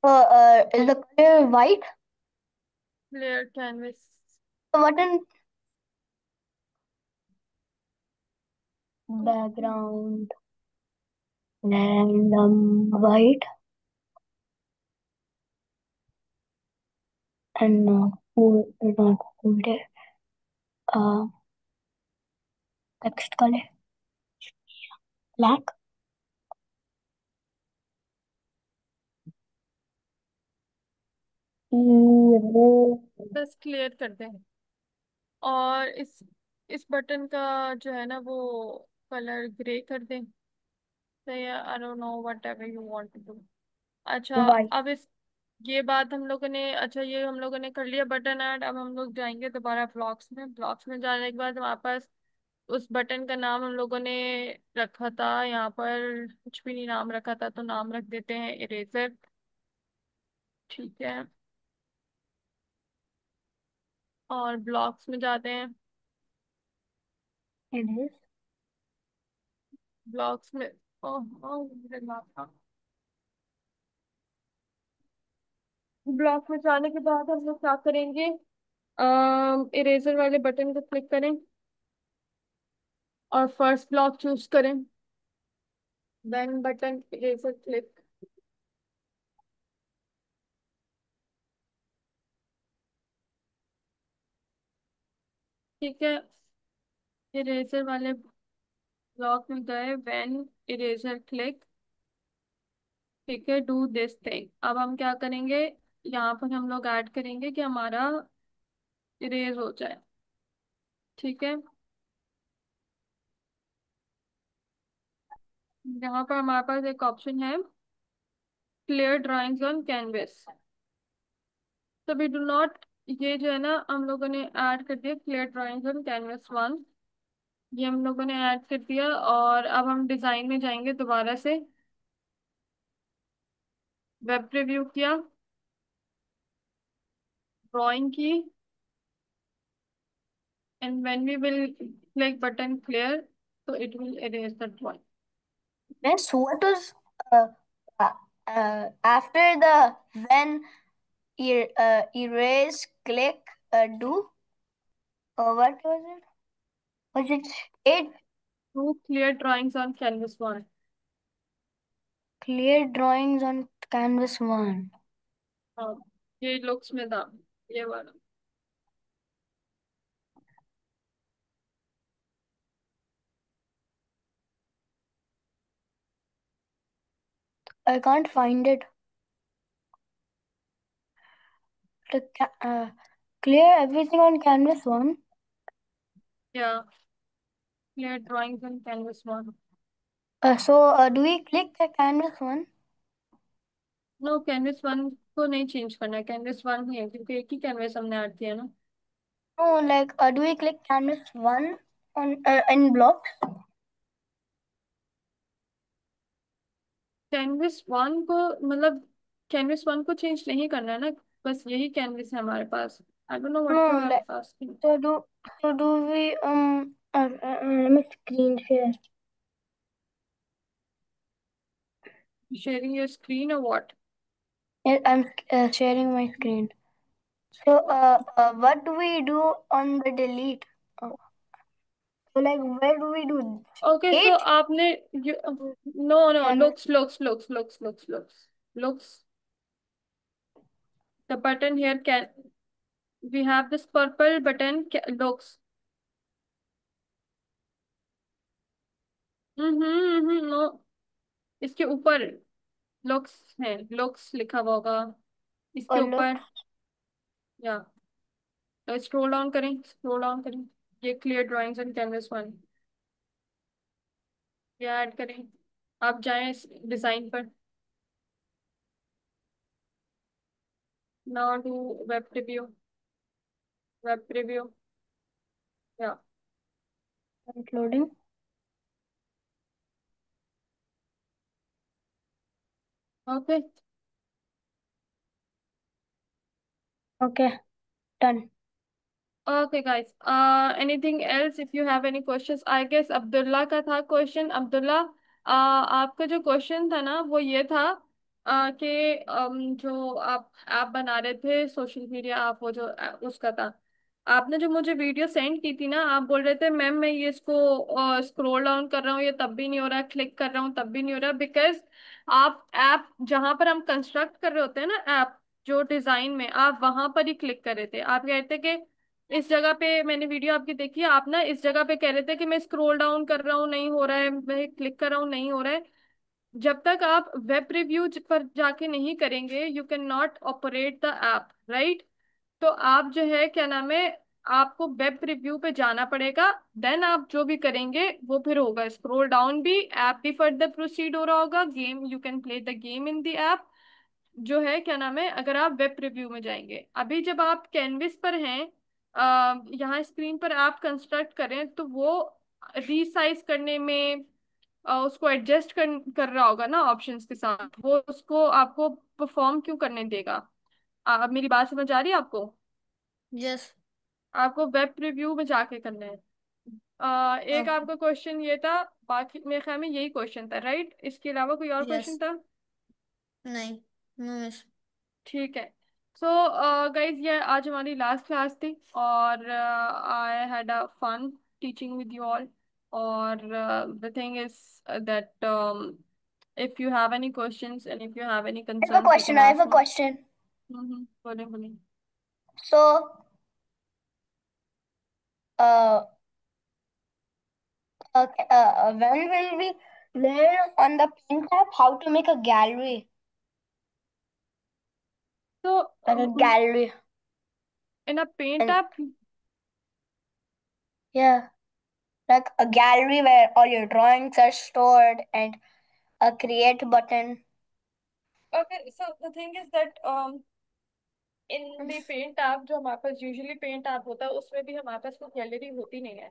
Is the color white? Clear canvas. The button background random white and who not hold it. Uh, text color black. Erase. बस clear कर दें और इस button का जो है ना वो कलर ग्रे कर दें. So yeah, I don't know whatever you want to do. अच्छा. White. अब इस ये बात हम लोगों ने अच्छा ये हम लोगों ने कर लिया बटन ऐड. अब हम लोग जाएंगे दोबारा ब्लॉक्स में जाने के बाद हमारे पास उस बटन का नाम हम लोगों ने रखा था. यहाँ पर कुछ भी नहीं नाम रखा था तो नाम रख देते हैं इरेजर. ठीक है. और ब्लॉक्स में जाते हैं. Erase. ब्लॉक्स में ओह ओह मेरे दिमाग था. ब्लॉक में जाने के बाद हम लोग क्या करेंगे. इरेजर वाले बटन को क्लिक करें और फर्स्ट ब्लॉक चूज करें. Then button eraser click. ठीक है. इरेजर वाले ब्लॉक में गए. When eraser click. ठीक है. Do this thing. अब हम क्या करेंगे. यहाँ पर हम लोग ऐड करेंगे कि हमारा इरेज हो जाए. ठीक है. यहाँ पर हमारे पास एक ऑप्शन है क्लियर ड्राइंग्स ऑन कैनवस. तो वी डू नॉट. ये जो है ना हम लोगों ने ऐड कर दिया क्लियर ड्राइंग्स ऑन कैनवस 1. ये हम लोगों ने ऐड कर दिया और अब हम डिजाइन में जाएंगे दोबारा से. वेब प्रीव्यू किया. ड्राइंग की. And when we will click button clear तो it will erase the drawing. Miss, what was uh, after the when erase click do? What was it? Was it it to clear drawings on canvas 1. clear drawings on canvas one? हाँ. ये looks में था. ये वाला. I can't find it. Clear everything on canvas one. या clear drawings on canvas 1. Do we click the canvas one? No canvas 1 को नहीं change करना है. कैनवस 1 ही है क्योंकि एक ही कैनवस हमने ऐड किया ना. No, like do we click canvas one on in blocks? Canvas 1 को मतलब कैनवस 1 को चेंज नहीं करना है ना. बस यही कैनवस है हमारे पास. I don't know what you No, are like asking. so do we let me screen share. Sharing your screen or what? Yeah, I'm sharing my screen. So what do we do on the delete? So like where do we do Okay, so it? आपने no Canvas. looks. The button here can we have this purple button looks. No. इसके ऊपर looks है. Looks लिखा हुआ होगा इसके Or ऊपर. looks. या तो स्क्रॉल डाउन करें, स्क्रॉल डाउन करें। ये clear drawings and canvas one, ये ऐड करें। आप जाएं इस डिजाइन पर। Now do web preview, web preview. या Including. Okay. Okay, done. Okay, guys. Anything else? If you have any questions, I guess Abdullah का था क्वेश्चन। अब्दुल्ला, आपका जो क्वेश्चन था ना वो ये था कि जो आप ऐप बना रहे थे सोशल मीडिया, आप वो जो उसका था, आपने जो मुझे वीडियो सेंड की थी ना, आप बोल रहे थे मैम मैं ये इसको स्क्रॉल डाउन कर रहा हूँ, ये तब भी नहीं हो रहा, क्लिक कर रहा हूँ तब भी नहीं हो रहा, बिकॉज आप ऐप जहां पर हम कंस्ट्रक्ट कर रहे होते हैं ना ऐप, जो डिजाइन में आप वहां पर ही क्लिक कर रहे थे। आप कह रहे थे कि इस जगह पे, मैंने वीडियो आपकी देखी है, आप ना इस जगह पे कह रहे थे कि मैं स्क्रॉल डाउन कर रहा हूँ नहीं हो रहा है, मैं क्लिक कर रहा हूँ नहीं हो रहा है। जब तक आप वेब रिव्यू पर जाके नहीं करेंगे you can not operate the app, right. तो आप जो है क्या नाम है, आपको वेब रिव्यू पे जाना पड़ेगा, देन आप जो भी करेंगे वो फिर होगा। स्क्रॉल डाउन भी, ऐप भी फर्दर प्रोसीड हो रहा होगा, game you can play the game in the app, जो है क्या नाम है, अगर आप वेब रिव्यू में जाएंगे। अभी जब आप कैनविस पर हैं, यहाँ स्क्रीन पर आप कंस्ट्रक्ट करें तो वो रीसाइज करने में उसको एडजस्ट कर रहा होगा ना ऑप्शंस के साथ, वो उसको आपको परफॉर्म क्यों करने देगा। अब मेरी बात समझ आ रही है आपको। यस। आपको वेब रिव्यू में जाके करना है। एक आपका क्वेश्चन ये था, बाकी मेरे ख्याल में यही क्वेश्चन था, राइट। इसके अलावा कोई और यस। क्वेश्चन था? नहीं, नो मिस। ठीक है। सो गाइज, ये आज हमारी लास्ट क्लास थी और I had a fun teaching with you all. और the thing is that if you have any questions and if you have any I have a concerns you question. can I have ask a me. question. बोले बोले। So, uh, when will we learn on the Paint app how to make a gallery? So Like a gallery. in a paint And app, yeah, like a gallery where all your drawings are stored and a create button. okay, so the thing is that in the paint app जो हमारे पास usually paint app होता है उसमें भी हमारे पास कोई gallery होती नहीं है।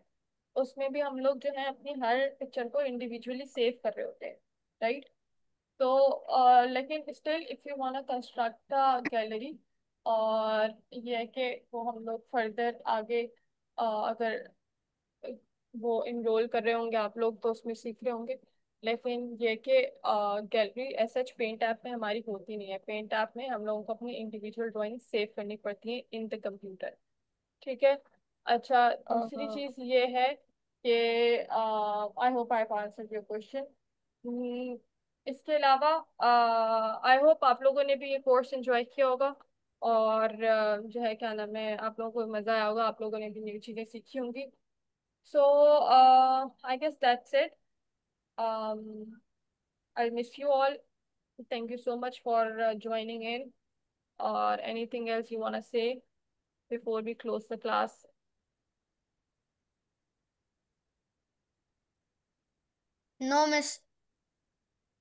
उसमें भी हम लोग जो है अपनी हर पिक्चर को इंडिविजुअली सेव कर रहे होते हैं, राइट। तो लेकिन still if you want to construct the gallery, और ये है कि वो हम लोग फर्दर आगे अगर वो इनरोल कर रहे होंगे आप लोग तो उसमें सीख रहे होंगे। लेकिन ये कि gallery as such paint app में हमारी होती नहीं है। पेंट ऐप में हम लोगों को अपनी इंडिविजुअल ड्राइंग सेव करनी पड़ती है इन द कंप्यूटर, ठीक है। अच्छा, दूसरी Uh, चीज ये है कि I hope I answered your question. इसके अलावा आई होप आप लोगों ने भी ये कोर्स एंजॉय किया होगा, और जो है क्या नाम है, आप लोगों को मजा आया होगा, आप लोगों ने भी नई चीजें सीखी होंगी। So, I guess that's it. Um, I miss you all. Thank you so much for joining in. Or anything else you want to say before we close the class? No miss.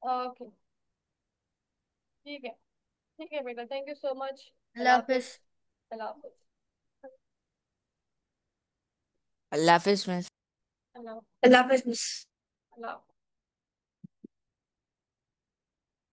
Okay, ठीक है, ठीक है बेटा, thank you so much. Allah Allah हाफिज। हाफिज। अल्लाह हाफिज। अल्लाह हाफिज miss. Allah Allah हाफिज मिस। अल्लाह